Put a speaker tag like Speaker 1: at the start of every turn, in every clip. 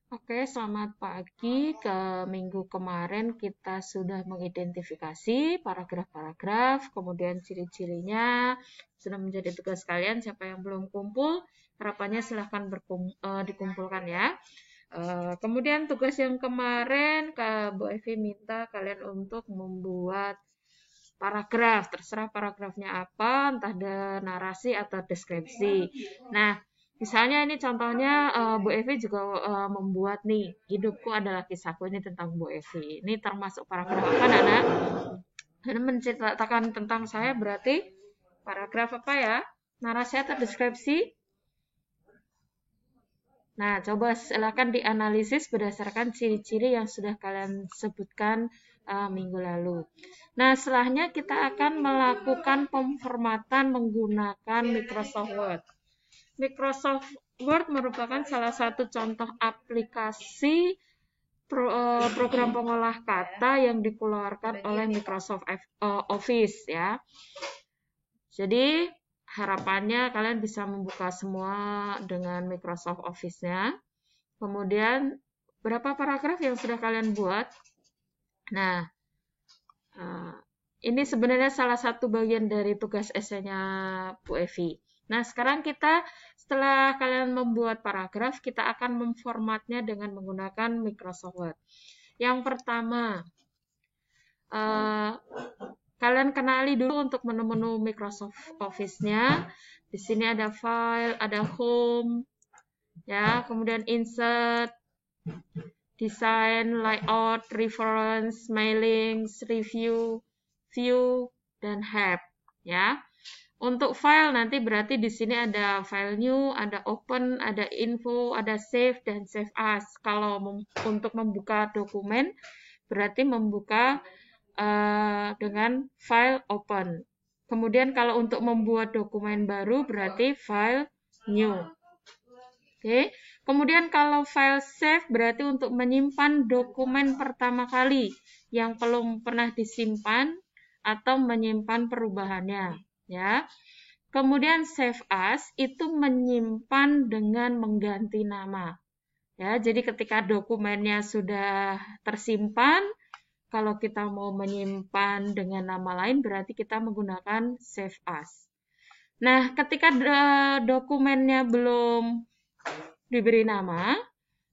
Speaker 1: Oke, selamat pagi. Minggu kemarin kita sudah mengidentifikasi paragraf-paragraf, kemudian ciri-cirinya sudah menjadi tugas kalian. Siapa yang belum kumpul, harapannya silahkan dikumpulkan ya. Kemudian tugas yang kemarin, Bu Evi minta kalian untuk membuat paragraf, terserah paragrafnya apa, entah ada narasi atau deskripsi. Nah, misalnya ini contohnya Bu Evi juga membuat nih, hidupku adalah kisahku, ini tentang Bu Evi. Ini termasuk paragraf apa, Nana? Ini menceritakan tentang saya berarti paragraf apa ya? Narasi atau deskripsi? Nah, coba silakan dianalisis berdasarkan ciri-ciri yang sudah kalian sebutkan minggu lalu. Nah, setelahnya kita akan melakukan pemformatan menggunakan Microsoft Word. Microsoft Word merupakan salah satu contoh aplikasi program pengolah kata yang dikeluarkan oleh Microsoft Office ya. Jadi harapannya kalian bisa membuka semua dengan Microsoft Office-nya. Kemudian berapa paragraf yang sudah kalian buat? Nah, ini sebenarnya salah satu bagian dari tugas esainya Bu Evi. Nah, sekarang kita setelah kalian membuat paragraf, kita akan memformatnya dengan menggunakan Microsoft Word. Yang pertama, kalian kenali dulu untuk menu-menu Microsoft Office-nya. Di sini ada file, ada home, ya, kemudian insert, design, layout, reference, mailings, review, view, dan help, ya. Untuk file nanti berarti di sini ada file new, ada open, ada info, ada save, dan save as. Kalau untuk membuka dokumen berarti membuka dengan file open. Kemudian kalau untuk membuat dokumen baru berarti file new. Oke. Kemudian kalau file save berarti untuk menyimpan dokumen pertama kali yang belum pernah disimpan atau menyimpan perubahannya, ya. Kemudian save as itu menyimpan dengan mengganti nama. Ya, jadi ketika dokumennya sudah tersimpan, kalau kita mau menyimpan dengan nama lain berarti kita menggunakan save as. Nah, ketika dokumennya belum diberi nama,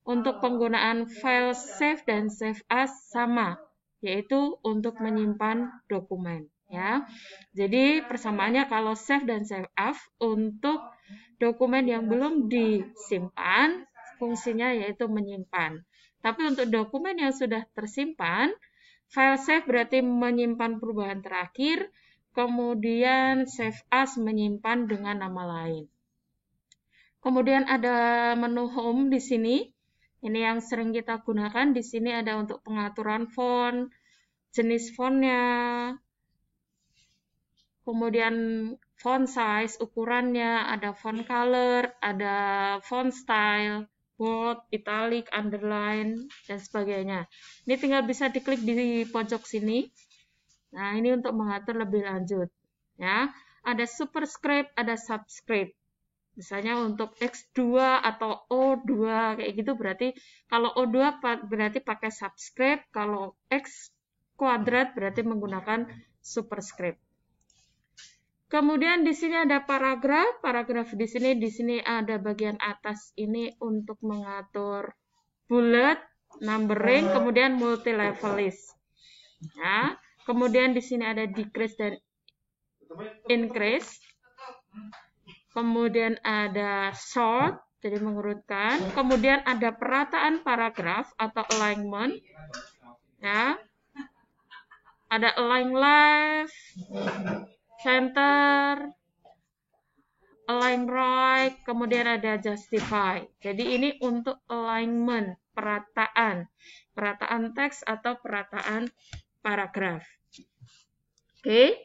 Speaker 1: untuk penggunaan file save dan save as sama, yaitu untuk menyimpan dokumen. Ya, jadi persamaannya kalau save dan save as untuk dokumen yang belum disimpan, fungsinya yaitu menyimpan. Tapi untuk dokumen yang sudah tersimpan, file save berarti menyimpan perubahan terakhir, kemudian save as menyimpan dengan nama lain. Kemudian ada menu home di sini. Ini yang sering kita gunakan. Di sini ada untuk pengaturan font, jenis fontnya, kemudian font size, ukurannya, ada font color, ada font style, bold, italic, underline, dan sebagainya. Ini tinggal bisa diklik di pojok sini. Nah, ini untuk mengatur lebih lanjut. Ya, ada superscript, ada subscript. Misalnya untuk X2 atau O2 kayak gitu berarti kalau O2 berarti pakai subscript, kalau X kuadrat berarti menggunakan superscript. Kemudian di sini ada paragraf. Paragraf di sini ada bagian atas ini untuk mengatur bullet, numbering, kemudian multi level list. Ya. Kemudian di sini ada decrease dan increase. Kemudian ada sort, jadi mengurutkan. Kemudian ada perataan paragraf atau alignment. Ya. Ada align left, center, align right, kemudian ada justify. Jadi ini untuk alignment, perataan teks atau perataan paragraf. Oke.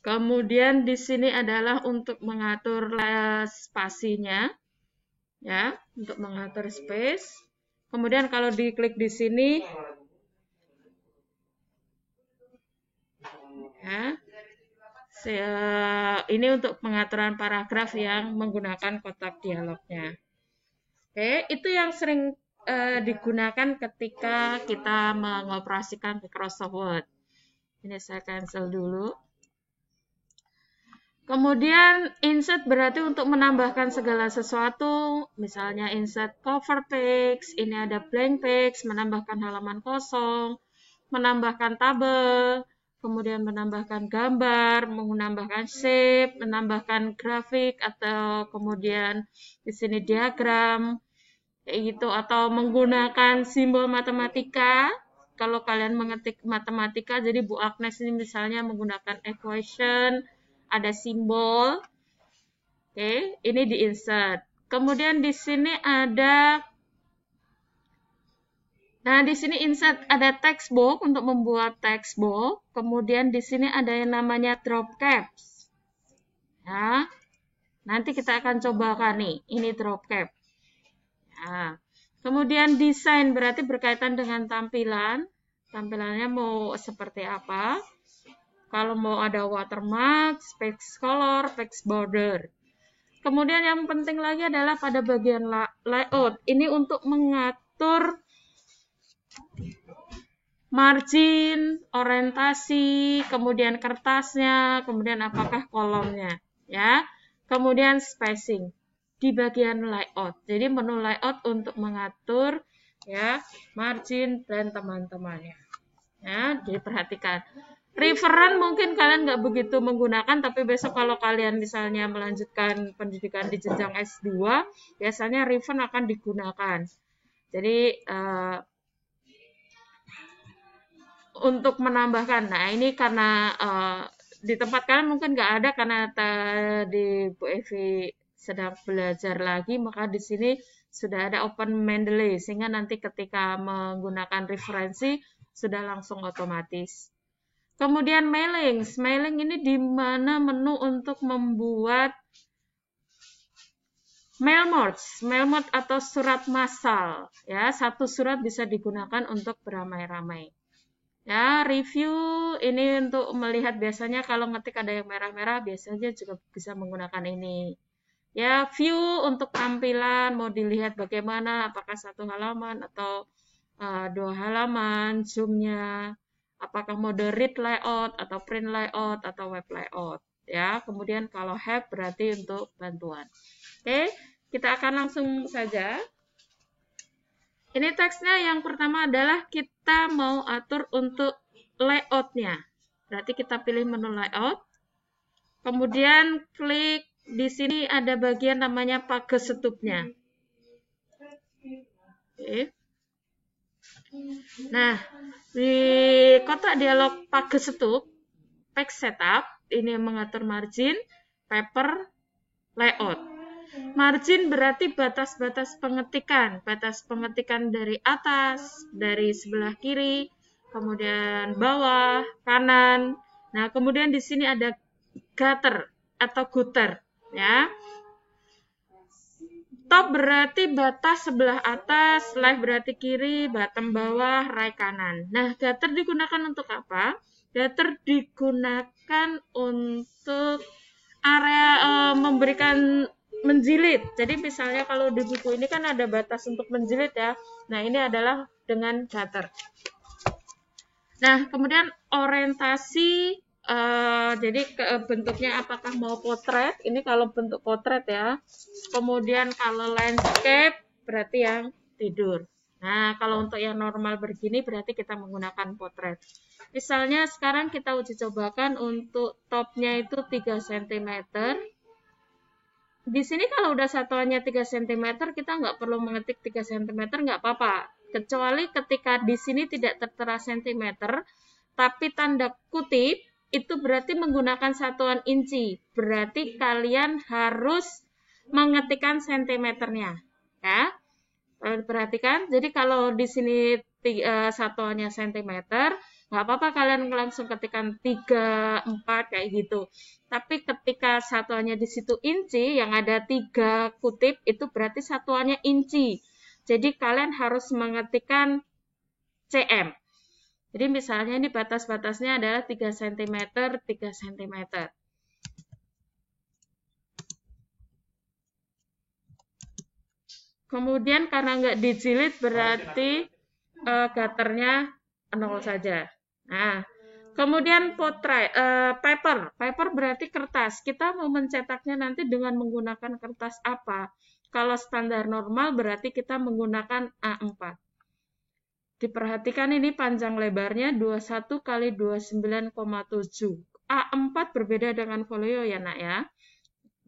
Speaker 1: Kemudian di sini adalah untuk mengatur spasinya, ya, untuk mengatur space. Kemudian kalau diklik di sini, ya, ini untuk pengaturan paragraf yang menggunakan kotak dialognya. Oke, itu yang sering digunakan ketika kita mengoperasikan Microsoft Word. Ini saya cancel dulu. Kemudian insert berarti untuk menambahkan segala sesuatu, misalnya insert cover page, ini ada blank page, menambahkan halaman kosong, menambahkan tabel, kemudian menambahkan gambar, menambahkan shape, menambahkan grafik atau kemudian di sini diagram, kayak gitu, atau menggunakan simbol matematika. Kalau kalian mengetik matematika, jadi Bu Agnes ini misalnya menggunakan equation, ada simbol. Oke, ini di insert. Kemudian di sini ada, nah di sini insert ada text box untuk membuat text box. Kemudian di sini ada yang namanya drop caps. Ya, nanti kita akan cobakan nih, ini drop cap. Nah, kemudian desain berarti berkaitan dengan tampilan. Tampilannya mau seperti apa? Kalau mau ada watermark, text color, text border. Kemudian yang penting lagi adalah pada bagian layout. Ini untuk mengatur margin, orientasi, kemudian kertasnya, kemudian apakah kolomnya, ya. Kemudian spacing di bagian layout. Jadi menu layout untuk mengatur ya margin dan teman-temannya. Ya, diperhatikan. Referan mungkin kalian nggak begitu menggunakan, tapi besok kalau kalian misalnya melanjutkan pendidikan di jenjang S2, biasanya referen akan digunakan. Jadi untuk menambahkan, nah ini karena di tempat kalian mungkin nggak ada karena tadi Bu Evi sedang belajar lagi, maka di sini sudah ada open Mendeley, sehingga nanti ketika menggunakan referensi sudah langsung otomatis. Kemudian mailing. Mailing ini di mana menu untuk membuat mail merge. Mail merge atau surat massal. Ya, satu surat bisa digunakan untuk beramai-ramai. Ya, review ini untuk melihat biasanya kalau ngetik ada yang merah-merah, biasanya juga bisa menggunakan ini. Ya, view untuk tampilan, mau dilihat bagaimana, apakah satu halaman atau dua halaman, zoom-nya. Apakah mode read layout atau print layout atau web layout ya. Kemudian kalau help berarti untuk bantuan. Oke, kita akan langsung saja. Ini teksnya yang pertama adalah kita mau atur untuk layoutnya. Berarti kita pilih menu layout. Kemudian klik di sini ada bagian namanya pages setupnya. Oke. Nah, di kotak dialog pages setup, page setup, ini mengatur margin, paper, layout. Margin berarti batas-batas pengetikan. Batas pengetikan dari atas, dari sebelah kiri, kemudian bawah, kanan. Nah, kemudian di sini ada gutter atau gutter, ya. Top berarti batas sebelah atas, left berarti kiri, bottom bawah, right kanan. Nah, gutter digunakan untuk apa? Gutter digunakan untuk area memberikan menjilid. Jadi misalnya kalau di buku ini kan ada batas untuk menjilid ya. Nah, ini adalah dengan gutter. Nah, kemudian orientasi, jadi bentuknya apakah mau potret, ini kalau bentuk potret ya. Kemudian kalau landscape berarti yang tidur. Nah, kalau untuk yang normal begini berarti kita menggunakan potret. Misalnya sekarang kita uji cobakan untuk topnya itu 3 cm. Di sini kalau udah satuannya 3 cm, kita nggak perlu mengetik 3 cm, nggak apa-apa. Kecuali ketika di sini tidak tertera cm, tapi tanda kutip, itu berarti menggunakan satuan inci. Berarti kalian harus mengetikkan sentimeternya. Ya, perhatikan. Jadi kalau di sini satuannya sentimeter, nggak apa-apa kalian langsung ketikkan 3, 4 kayak gitu. Tapi ketika satuannya di situ inci, yang ada 3 kutip, itu berarti satuannya inci. Jadi kalian harus mengetikkan cm. Jadi misalnya ini batas-batasnya adalah 3 cm, 3 cm. Kemudian karena nggak dijilid berarti gutternya 0 saja. Nah, kemudian paper. Paper berarti kertas. Kita mau mencetaknya nanti dengan menggunakan kertas apa? Kalau standar normal berarti kita menggunakan A4. Diperhatikan ini panjang lebarnya 21 kali 29,7. A4 berbeda dengan folio ya nak ya.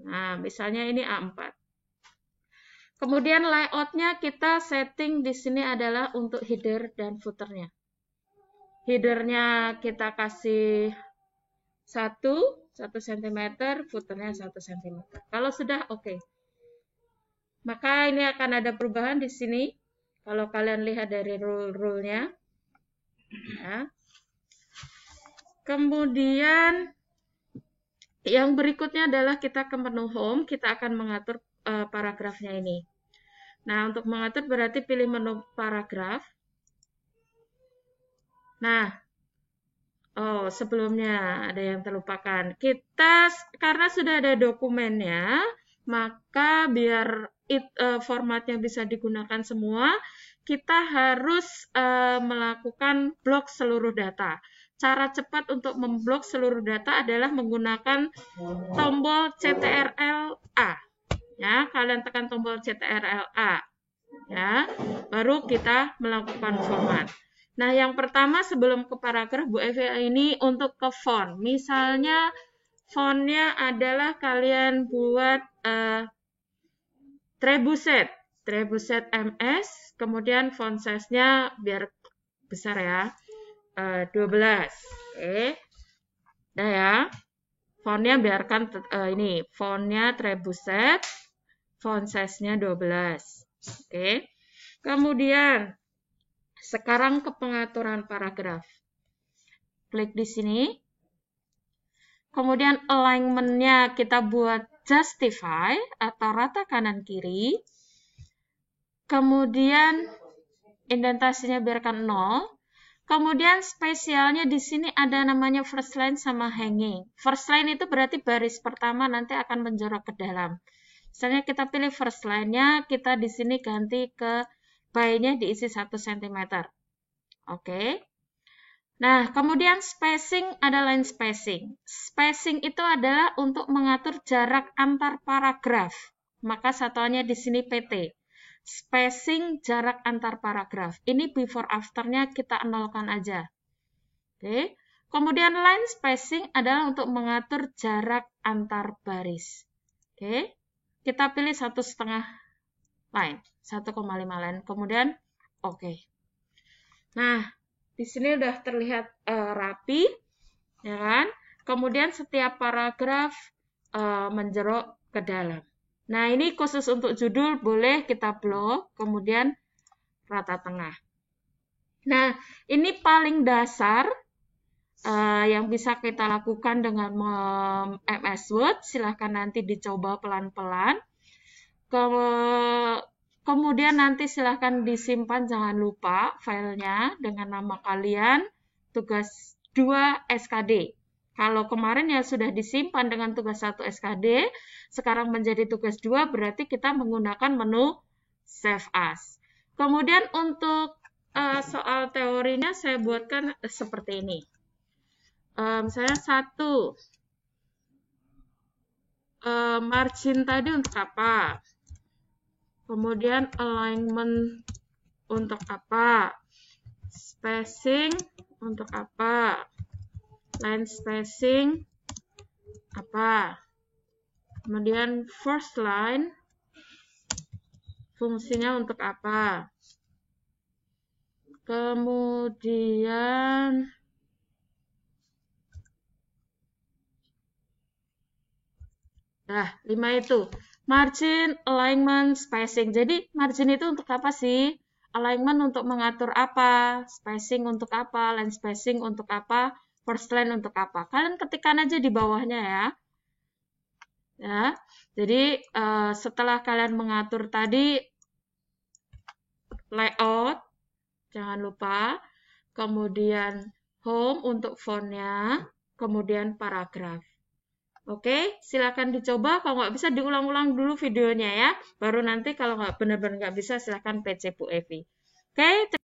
Speaker 1: Nah, misalnya ini A4. Kemudian layoutnya kita setting di sini adalah untuk header dan footernya. Headernya kita kasih 1 cm, footernya 1 cm. Kalau sudah oke. Maka ini akan ada perubahan di sini. Kalau kalian lihat dari rule-nya. Ya. Kemudian yang berikutnya adalah kita ke menu home, kita akan mengatur paragrafnya ini. Nah, untuk mengatur berarti pilih menu paragraf. Nah, sebelumnya ada yang terlupakan. Kita, karena sudah ada dokumennya, maka biar formatnya bisa digunakan semua, kita harus melakukan blok seluruh data. Cara cepat untuk memblok seluruh data adalah menggunakan tombol CTRL-A. Ya, kalian tekan tombol CTRL-A. Ya, baru kita melakukan format. Nah, yang pertama sebelum ke paragraf Bu Evi ini untuk ke font. Misalnya fontnya adalah kalian buat Trebuset MS, kemudian font size-nya biar besar ya. 12. Oke. Nah ya. Fontnya biarkan ini, fontnya Trebuset, font size-nya 12. Oke. Kemudian sekarang ke pengaturan paragraf. Klik di sini. Kemudian alignment-nya kita buat justify atau rata kanan kiri. Kemudian indentasinya biarkan 0. Kemudian spesialnya di sini ada namanya first line sama hanging. First line itu berarti baris pertama nanti akan menjorok ke dalam. Misalnya kita pilih first line-nya, kita di sini ganti ke by-nya diisi 1 cm. Oke. Nah, kemudian spacing ada line spacing. Spacing itu adalah untuk mengatur jarak antar paragraf. Maka satuannya di sini PT. Spacing jarak antar paragraf. Ini before after-nya kita nolkan aja. Oke. Kemudian line spacing adalah untuk mengatur jarak antar baris. Oke. Kita pilih 1,5 line, 1,5 line. Kemudian oke. Nah, di sini udah terlihat rapi, ya kan? Kemudian setiap paragraf menjerok ke dalam. Nah, ini khusus untuk judul, boleh kita blok, kemudian rata tengah. Nah, ini paling dasar yang bisa kita lakukan dengan MS Word. Silahkan nanti dicoba pelan-pelan. Kemudian nanti silahkan disimpan, jangan lupa filenya dengan nama kalian, tugas 2 SKD. Kalau kemarin ya sudah disimpan dengan tugas 1 SKD, sekarang menjadi tugas 2, berarti kita menggunakan menu Save As. Kemudian untuk soal teorinya saya buatkan seperti ini. Misalnya 1, margin tadi untuk apa? Kemudian alignment untuk apa? Spacing untuk apa? Line spacing apa? Kemudian first line fungsinya untuk apa? Kemudian nah, 5 itu. Margin, alignment, spacing. Jadi, margin itu untuk apa sih? Alignment untuk mengatur apa? Spacing untuk apa? Line spacing untuk apa? First line untuk apa? Kalian ketikkan aja di bawahnya ya. Ya. Jadi, setelah kalian mengatur tadi layout, jangan lupa. Kemudian home untuk fontnya. Kemudian paragraf.
Speaker 2: Oke, silakan dicoba. Kalau nggak bisa diulang-ulang dulu videonya ya. Baru nanti kalau nggak benar-benar nggak bisa silakan PC Bu Evi. Oke.